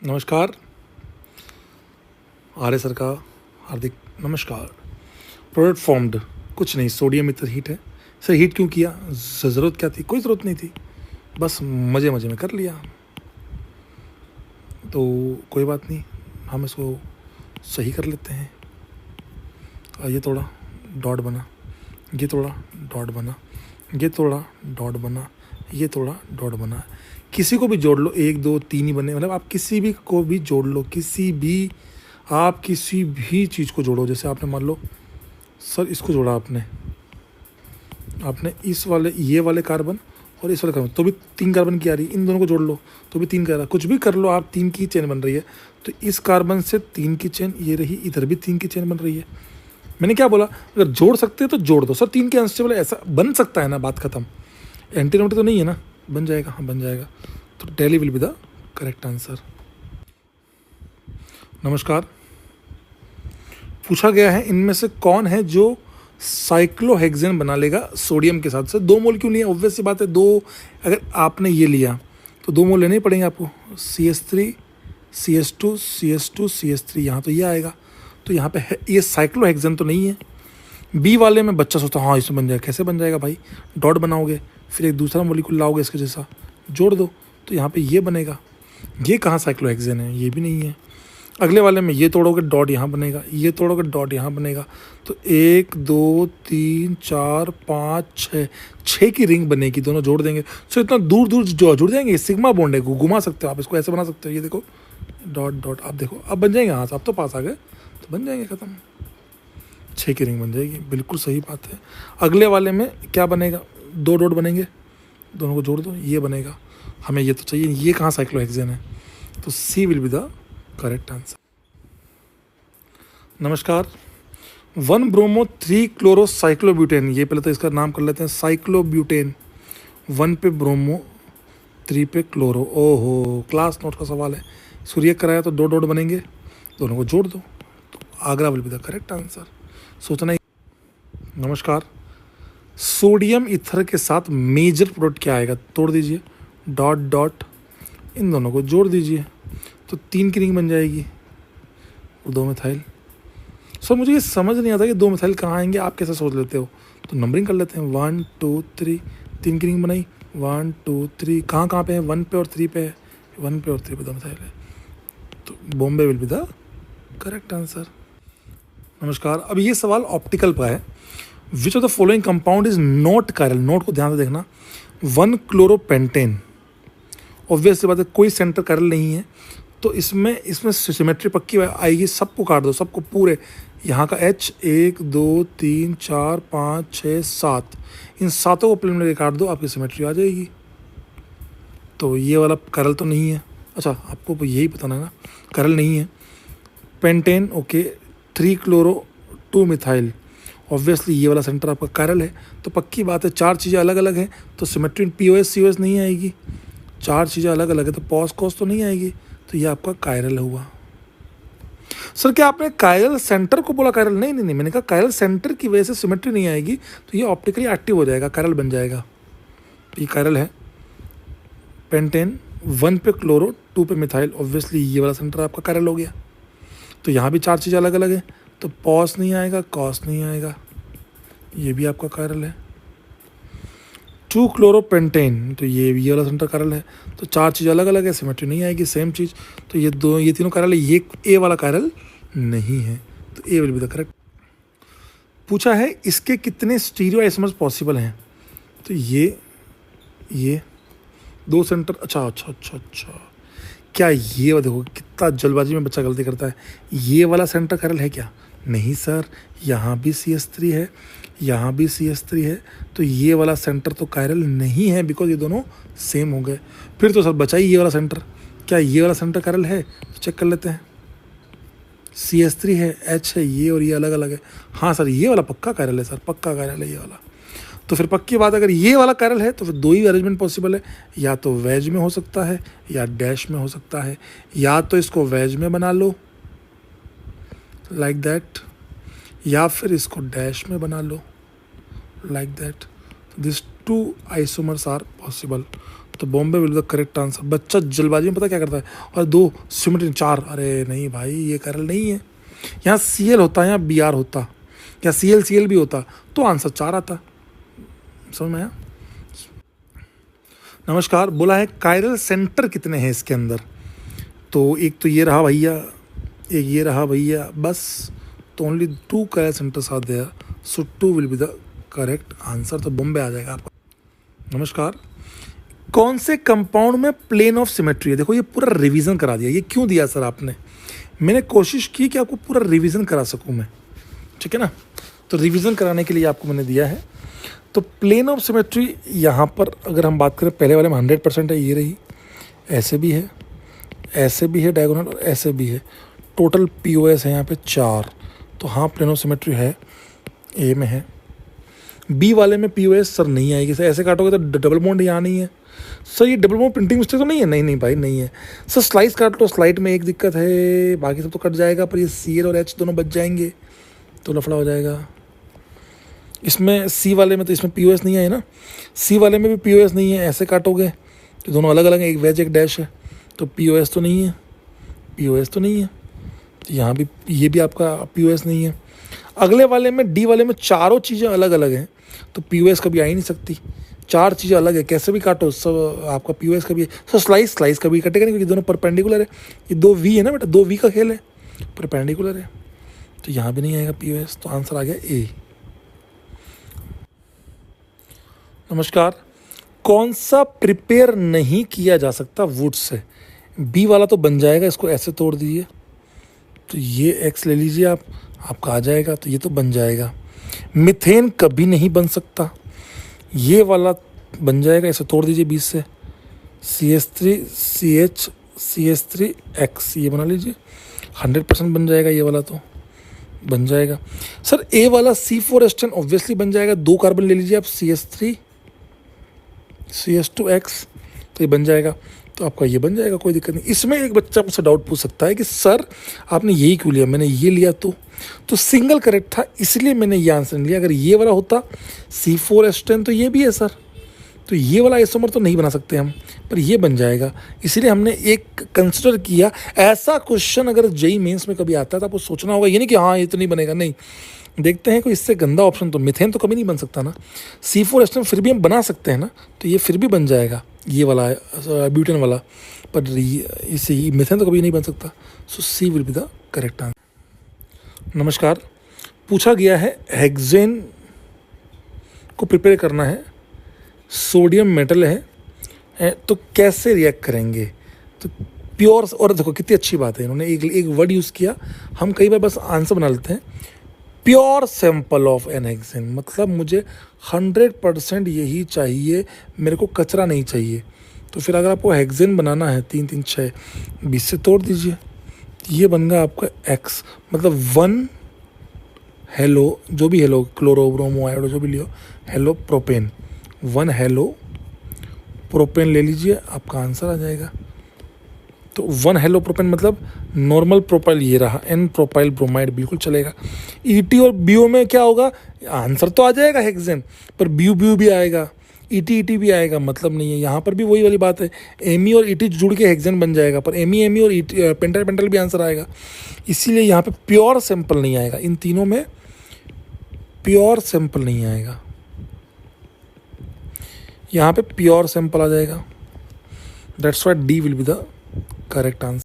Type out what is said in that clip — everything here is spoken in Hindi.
नमस्कार। आर्य सर का हार्दिक नमस्कार। प्रोडक्ट फॉर्म्ड कुछ नहीं, सोडियम ईथर हीट है। सर हीट क्यों किया? ज़रूरत क्या थी? कोई ज़रूरत नहीं थी, बस मज़े मज़े में कर लिया। तो कोई बात नहीं, हम इसको सही कर लेते हैं। ये थोड़ा डॉट बना, ये थोड़ा डॉट बना, ये थोड़ा डॉट बना, ये थोड़ा डॉट बना। किसी को भी जोड़ लो, 1 2 3 ही बने, मतलब आप किसी भी को भी जोड़ लो, आप किसी भी चीज़ को जोड़ो। जैसे आपने मान लो सर इसको जोड़ा आपने इस वाले ये वाले कार्बन और इस वाले कार्बन, तो भी 3 कार्बन की आ रही है। इन दोनों को जोड़ लो तो भी 3 का आ रहा है। कुछ भी कर लो आप, 3 की चेन बन रही है। तो इस कार्बन से 3 की चेन ये रही, इधर भी 3 की चेन बन रही है। मैंने क्या बोला? अगर जोड़ सकते हैं तो जोड़ दो। सर 3 के अनस्टेबल ऐसा बन सकता है ना, बात खत्म। एंटीनोटी तो नहीं है ना? बन जाएगा, हाँ बन जाएगा। तो daily will be the correct answer. नमस्कार। पूछा गया है इनमें से कौन है जो साइक्लोहेक्सेन बना लेगा सोडियम के साथ। से 2 मोल क्यों लिया? ऑब्वियस सी बात है, 2 अगर आपने ये लिया तो 2 मोल लेने ही पड़ेंगे आपको। CH3 CH2 CH2 CH3, यहाँ तो ये आएगा। तो यहाँ पे है, ये साइक्लोहेक्सेन तो नहीं है। बी वाले में बच्चा सोचता हाँ इसमें बन जाएगा। कैसे बन जाएगा भाई? डॉट बनाओगे, फिर एक दूसरा मोलिक्यूल लाओगे इसके जैसा, जोड़ दो तो यहाँ पे ये बनेगा। ये कहाँ साइक्लोहेक्सेन है? ये भी नहीं है। अगले वाले में ये तोड़ोगे डॉट यहाँ बनेगा, ये तोड़ोगे डॉट यहाँ बनेगा। तो 1 2 3 4 5 6 की रिंग बनेगी, दोनों जोड़ देंगे। सो इतना दूर दूर जुड़ जाएंगे। सिग्मा बॉन्ड है, घुमा सकते हो आप इसको, ऐसे बना सकते हो। ये देखो डॉट डॉट, आप देखो अब बन जाएंगे। हाँ आप तो पास आ गए, तो बन जाएंगे, ख़त्म। 6 की रिंग बन जाएगी, बिल्कुल सही बात है। अगले वाले में क्या बनेगा? 2 डॉट बनेंगे, दोनों को जोड़ दो, ये बनेगा। हमें ये तो चाहिए। ये कहाँ साइक्लोहेक्सेन है? तो C will be the correct answer. नमस्कार। 1 ब्रोमो 3 क्लोरो साइक्लोब्यूटेन, ये पहले तो इसका नाम कर लेते हैं साइक्लोब्यूटेन। 1 पे ब्रोमो, 3 पे क्लोरो। ओहो, क्लास नोट का सवाल है। सूर्य कराया तो 2 डॉट बनेंगे, दोनों को जोड़ दो, तो Agra will be the correct answer. सोचना ही। नमस्कार। सोडियम ईथर के साथ मेजर प्रोडक्ट क्या आएगा? तोड़ दीजिए, डॉट डॉट, इन दोनों को जोड़ दीजिए तो 3 की रिंग बन जाएगी और 2 मिथाइल। सर मुझे ये समझ नहीं आता कि 2 मिथाइल कहाँ आएंगे, आप कैसे सोच लेते हो? तो नंबरिंग कर लेते हैं, 1 2 3, 3 की रिंग बनाई, 1 2 3। कहाँ कहाँ पे है? 1 पे और 3 पे है। 1 पे और 3 पे 2 मिथाइल है, तो बॉम्बे will be the correct answer. नमस्कार। अब ये सवाल ऑप्टिकल का है। Which of the following compound is not chiral? Note को ध्यान से देखना। 1 क्लोरोपेंटेन, ऑब्वियस सी बात है, कोई सेंटर कायरल नहीं है, तो इसमें सिमेट्री पक्की आएगी। सबको काट दो, सबको पूरे। यहाँ का H 1 2 3 4 5 6 7, इन 7 को प्लेन में काट दो, आपकी सिमेट्री आ जाएगी। तो ये वाला करल तो नहीं है। अच्छा आपको यही बताना है ना, करल नहीं है। Pentane okay, 3 chloro 2 methyl, obviously ये वाला सेंटर आपका कायरल है। तो पक्की बात है 4 चीज़ें अलग अलग हैं, तो सिमेट्री POS COS नहीं आएगी। 4 चीज़ें अलग अलग है तो पॉस कॉस तो नहीं आएगी, तो ये आपका कायरल हुआ। सर क्या आपने कायरल सेंटर को बोला कायरल? नहीं नहीं नहीं, मैंने कहा कायरल सेंटर की वजह से सिमेट्री नहीं आएगी, तो ये ऑप्टिकली एक्टिव हो जाएगा, कायरल बन जाएगा। तो ये कायरल है। पेंटेन 1 पे क्लोरो 2 पे मिथाइल, ऑब्वियसली ये वाला सेंटर आपका कायरल हो गया। तो यहाँ भी 4 चीज़ें अलग अलग हैं, तो पॉस नहीं आएगा, कॉस नहीं आएगा, ये भी आपका कायरल है। 2 क्लोरोपेंटेन, तो ये वाला सेंटर कायरल है। तो 4 चीज़ अलग अलग है, सिमेट्री नहीं आएगी, सेम चीज़। तो ये तीनों कायरल है, ये ए वाला कायरल नहीं है, तो ए विल बी द करेक्ट। पूछा है इसके कितने स्टीरियो आइसोमर्स पॉसिबल हैं? तो ये 2 सेंटर। अच्छा अच्छा अच्छा अच्छा, क्या ये देखो कितना जल्दबाजी में बच्चा गलती करता है। ये वाला सेंटर कायरल है क्या? नहीं सर, यहाँ भी CH3 है, यहाँ भी CH3 है, तो ये वाला सेंटर तो कायरल नहीं है, बिकॉज ये दोनों सेम हो गए। फिर तो सर बचा ही ये वाला सेंटर। क्या ये वाला सेंटर कायरल है? तो चेक कर लेते हैं। CH3 है, H है, ये और ये अलग अलग है। हाँ सर ये वाला पक्का कायरल है, सर पक्का कायरल है ये वाला। तो फिर पक्की बात, अगर ये वाला कायरल है तो फिर 2 ही अरेंजमेंट पॉसिबल है, या तो वेज में हो सकता है या डैश में हो सकता है। या तो इसको वेज में बना लो लाइक दैट, या फिर इसको डैश में बना लो like that. This 2 isomers are possible. तो बॉम्बे will be the correct answer. बच्चा जल्दबाजी में पता क्या करता है, और 2 सिमटरी 4, अरे नहीं भाई ये करल नहीं है। यहाँ CL होता है, यहाँ BR होता, या CL भी होता, तो आंसर 4 आता। समझ में आया? नमस्कार, बोला है कायरल सेंटर कितने हैं इसके अंदर। तो एक तो ये रहा भैया, एक ये रहा भैया, बस। तो only 2 chiral centres are there, so 2 will be the correct answer. तो बॉम्बे आ जाएगा आपका। नमस्कार, कौन से कंपाउंड में प्लेन ऑफ सिमेट्री है। देखो ये पूरा रिवीजन करा दिया। ये क्यों दिया सर आपने? मैंने कोशिश की कि आपको पूरा रिवीजन करा सकूं मैं, ठीक है ना। तो रिवीजन कराने के लिए आपको मैंने दिया है। तो प्लेन ऑफ सिमेट्री यहाँ पर अगर हम बात करें, पहले वाले में 100% है, ये रही, ऐसे भी है, ऐसे भी है डायगोनल, और ऐसे भी है। टोटल POS है यहाँ पे 4। तो हाँ प्लेन ऑफ सिमेट्री है, A में है। B वाले में POS सर नहीं आएगी सर, ऐसे काटोगे तो डबल बॉन्ड यहाँ नहीं है सर। ये डबल बॉन्ड प्रिंटिंग मिस्टेक तो नहीं है? नहीं नहीं भाई नहीं है सर। स्लाइस काट लो, स्लाइड में एक दिक्कत है, बाकी सब तो कट जाएगा, पर ये CL और H दोनों बच जाएंगे, तो लफड़ा हो जाएगा। इसमें C वाले में तो इसमें POS नहीं है ना, C वाले में भी POS नहीं है। ऐसे काटोगे तो दोनों अलग अलग हैं, एक वेज एक डैश है, तो POS तो नहीं है, POS तो नहीं है। तो यहाँ भी ये भी आपका POS नहीं है। अगले वाले में D वाले में चारों चीज़ें अलग अलग हैं, तो POS कभी आ ही नहीं सकती। 4 चीज़ें अलग है, कैसे भी काटो सब आपका POS का भी है। सो स्लाइस का भी कटेगा नहीं, क्योंकि दोनों परपेंडिकुलर है। ये 2 V है ना बेटा, 2 V का खेल है, परपेंडिकुलर है। तो यहाँ भी नहीं आएगा POS, तो आंसर आ गया A। नमस्कार, कौन सा प्रिपेयर नहीं किया जा सकता वुड से। B वाला तो बन जाएगा, इसको ऐसे तोड़ दीजिए, तो ये X ले लीजिए आप, आपका आ जाएगा, तो ये तो बन जाएगा। मिथेन कभी नहीं बन सकता, ये वाला बन जाएगा, इसे तोड़ दीजिए 20 से, CH3 CH CH3X ये बना लीजिए, 100% बन जाएगा। ये वाला तो बन जाएगा सर। A वाला C4H10 ऑब्वियसली बन जाएगा। 2 कार्बन ले लीजिए आप, CH3 CH2X, तो ये बन जाएगा, तो आपका ये बन जाएगा, कोई दिक्कत नहीं। इसमें एक बच्चा मुझसे डाउट पूछ सकता है कि सर आपने यही क्यों लिया, मैंने ये लिया तो सिंगल करेक्ट था, इसलिए मैंने ये आंसर नहीं लिया। अगर ये वाला होता C4H10 तो ये भी है सर, तो ये वाला आइसोमर तो नहीं बना सकते हम, पर ये बन जाएगा, इसीलिए हमने एक कंसिडर किया। ऐसा क्वेश्चन अगर JEE मेंस में कभी आता है तो आपको सोचना होगा, ये नहीं कि हाँ ये तो नहीं बनेगा, नहीं। देखते हैं कोई इससे गंदा ऑप्शन, तो मिथेन तो कभी नहीं बन सकता ना। C4H10 फिर भी हम बना सकते हैं ना, तो ये फिर भी बन जाएगा, ये वाला ब्यूटेन वाला, पर इसे मिथेन तो कभी नहीं बन सकता। सो C will be the correct answer. नमस्कार, पूछा गया है हेक्सेन को प्रिपेयर करना है, सोडियम मेटल है, तो कैसे रिएक्ट करेंगे। तो प्योर, और देखो कितनी अच्छी बात है, इन्होंने एक वर्ड यूज़ किया, हम कई बार बस आंसर बना लेते हैं। Pure sample of n hexane, मतलब मुझे 100% यही चाहिए, मेरे को कचरा नहीं चाहिए। तो फिर अगर आपको हेक्सेन बनाना है 3 3 6 20 से तोड़ दीजिए, ये बन गया आपका X, मतलब 1 हेलो, जो भी हेलो, क्लोरो ब्रोमो आयोडो जो भी लियो, हेलो प्रोपेन, 1 हेलो प्रोपेन ले लीजिए, आपका आंसर आ जाएगा। तो 1 हेलो प्रोपेन मतलब नॉर्मल प्रोपाइल, ये रहा N प्रोपाइल ब्रोमाइड, बिल्कुल चलेगा। ET और BO में क्या होगा, आंसर तो आ जाएगा हेक्सेन, पर BU भी आएगा, ET भी आएगा, मतलब नहीं है। यहाँ पर भी वही वाली बात है, Me और ET जुड़ के हेक्सेन बन जाएगा, पर Me और ET पेंटल भी आंसर आएगा। इसीलिए यहाँ पे प्योर सैंपल नहीं आएगा, इन तीनों में प्योर सैंपल नहीं आएगा, यहाँ पे प्योर सैंपल आ जाएगा। That's why D will be the correct answer.